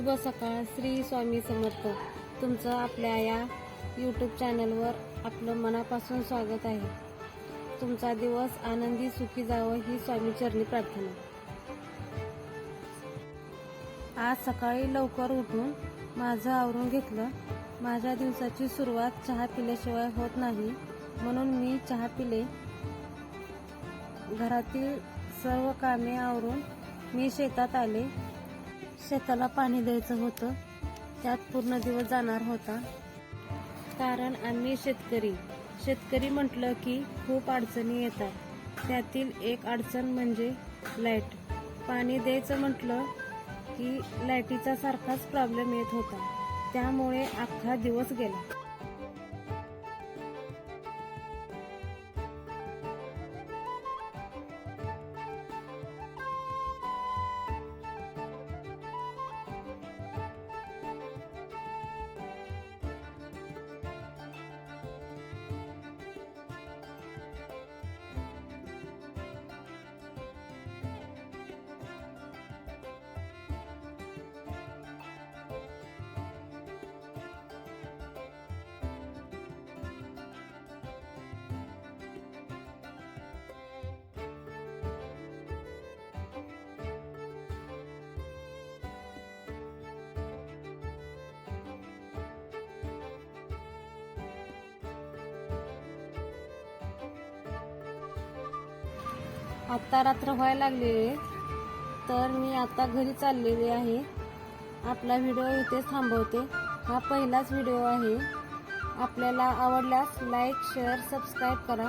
शुभ सकाळ. श्री स्वामी समर्थ. तुमचं आपल्या या यूट्यूब चॅनलवर आपलं मनापासून स्वागत आहे. तुमचा दिवस आनंदी सुखी जावं ही स्वामी चरणी प्रार्थना. आज सकाळी लवकर उठून माझं आवरून घेतलं. माझ्या दिवसाची सुरुवात चहा पिल्याशिवाय होत नाही, म्हणून मी चहा पिले. घरातील सर्व कामे आवरून मी शेतात आले. शेताला पाणी द्यायचं होतं, त्यात पूर्ण दिवस जाणार होता. कारण आम्ही शेतकरी म्हटलं की खूप अडचणी येतात. त्यातील एक अडचण म्हणजे लाईट. पाणी द्यायचं म्हटलं की लाईटीचा सारखाच प्रॉब्लेम येत होता, त्यामुळे अख्खा दिवस गेला. आता रात्र व्हायला लागलेली आहे, तर मी आता घरी चाललेली आहे. आपला व्हिडिओ इथेच थांबवते. हा पहिलाच व्हिडिओ आहे. आपल्याला आवडल्यास लाईक, शेअर, सबस्क्राईब करा.